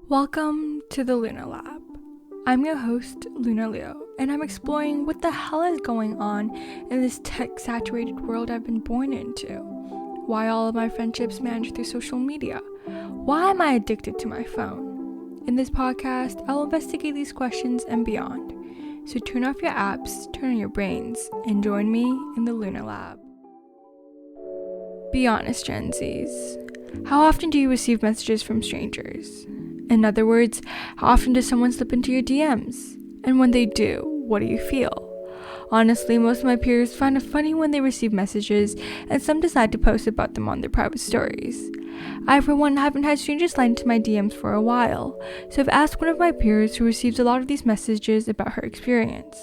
Welcome to the Lunar Lab. I'm your host, Luna Leo, and I'm exploring what the hell is going on in this tech-saturated world I've been born into. Why all of my friendships manage through social media? Why am I addicted to my phone? In this podcast, I'll investigate these questions and beyond. So turn off your apps, turn on your brains, and join me in the Lunar Lab. Be honest, Gen Zs. How often do you receive messages from strangers? In other words, how often does someone slip into your DMs? And when they do, what do you feel? Honestly, most of my peers find it funny when they receive messages, and some decide to post about them on their private stories. I, for one, haven't had strangers slide into my DMs for a while, so I've asked one of my peers who receives a lot of these messages about her experience.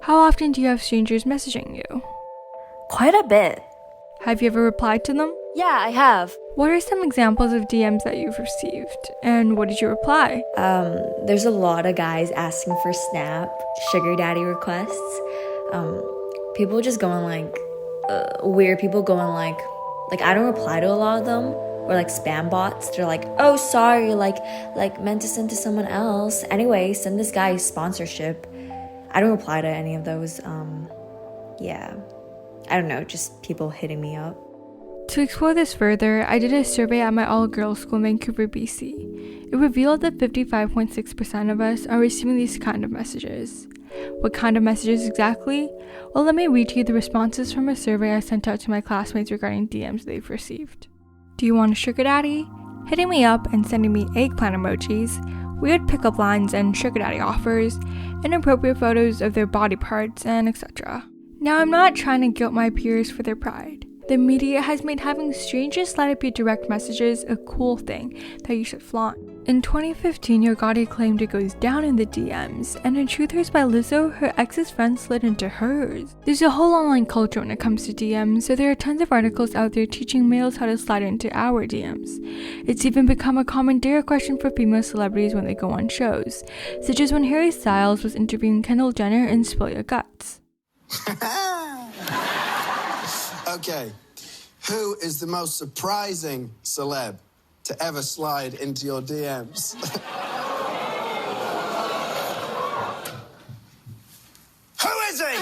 How often do you have strangers messaging you? Quite a bit. Have you ever replied to them? Yeah, I have. What are some examples of DMs that you've received, and what did you reply? There's a lot of guys asking for Snap, sugar daddy requests. People just going weird people going like I don't reply to a lot of them, or like spam bots. They're like, oh, sorry, like meant to send to someone else. Anyway, send this guy sponsorship. I don't reply to any of those. Yeah, I don't know, just people hitting me up. To explore this further, I did a survey at my all-girls school in Vancouver, BC. It revealed that 55.6% of us are receiving these kind of messages. What kind of messages exactly? Well, let me read to you the responses from a survey I sent out to my classmates regarding DMs they've received. Do you want a sugar daddy? Hitting me up and sending me eggplant emojis, weird pickup lines and sugar daddy offers, inappropriate photos of their body parts, and etc. Now, I'm not trying to guilt my peers for their pride. The media has made having strangers slide up your direct messages a cool thing that you should flaunt. In 2015, Your Gotti claimed it goes down in the DMs, and in Truthers by Lizzo, her ex's friend slid into hers. There's a whole online culture when it comes to DMs, so there are tons of articles out there teaching males how to slide into our DMs. It's even become a common dare question for female celebrities when they go on shows, such as when Harry Styles was interviewing Kendall Jenner in Spill Your Guts. Okay, who is the most surprising celeb to ever slide into your DMs? Who is he?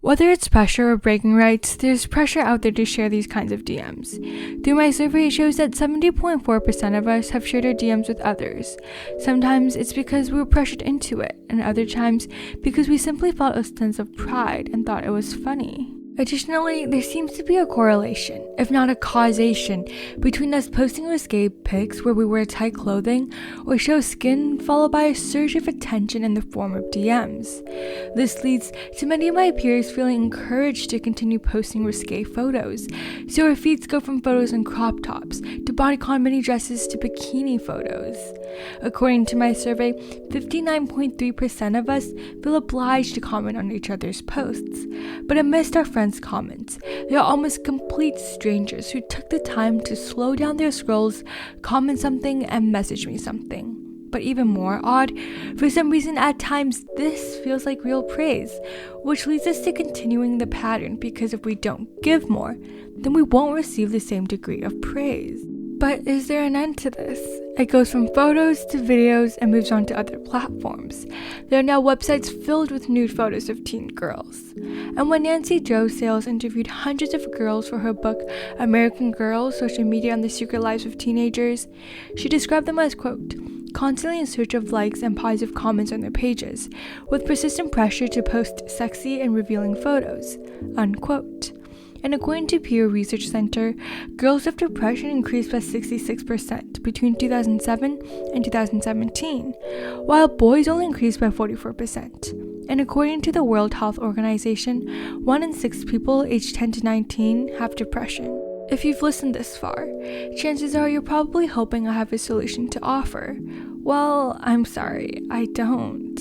Whether it's pressure or bragging rights, there's pressure out there to share these kinds of DMs. Through my survey, it shows that 70.4% of us have shared our DMs with others. Sometimes it's because we were pressured into it, and other times because we simply felt a sense of pride and thought it was funny. Additionally, there seems to be a correlation, if not a causation, between us posting risque pics where we wear tight clothing or show skin, followed by a surge of attention in the form of DMs. This leads to many of my peers feeling encouraged to continue posting risque photos, so our feeds go from photos in crop tops to bodycon mini dresses to bikini photos. According to my survey, 59.3% of us feel obliged to comment on each other's posts, but amidst our friends' comments, they are almost complete strangers who took the time to slow down their scrolls, comment something, and message me something. But even more odd, for some reason at times this feels like real praise, which leads us to continuing the pattern, because if we don't give more, then we won't receive the same degree of praise. But is there an end to this? It goes from photos to videos and moves on to other platforms. There are now websites filled with nude photos of teen girls. And when Nancy Jo Sales interviewed hundreds of girls for her book, American Girls, Social Media and the Secret Lives of Teenagers, she described them as, quote, constantly in search of likes and positive comments on their pages, with persistent pressure to post sexy and revealing photos, unquote. And according to Pew Research Center, girls with depression increased by 66% between 2007 and 2017, while boys only increased by 44%. And according to the World Health Organization, 1 in 6 people aged 10 to 19 have depression. If you've listened this far, chances are you're probably hoping I have a solution to offer. Well, I'm sorry, I don't.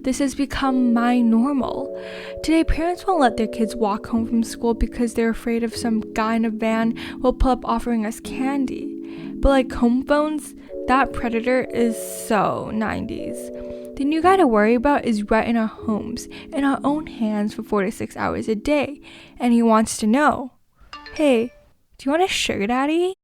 This has become my normal. Today, parents won't let their kids walk home from school because they're afraid of some guy in a van will pull up offering us candy. But like home phones, that predator is so 90s. The new guy to worry about is right in our homes, in our own hands for 4 to 6 hours a day, and he wants to know, hey, do you want a sugar daddy?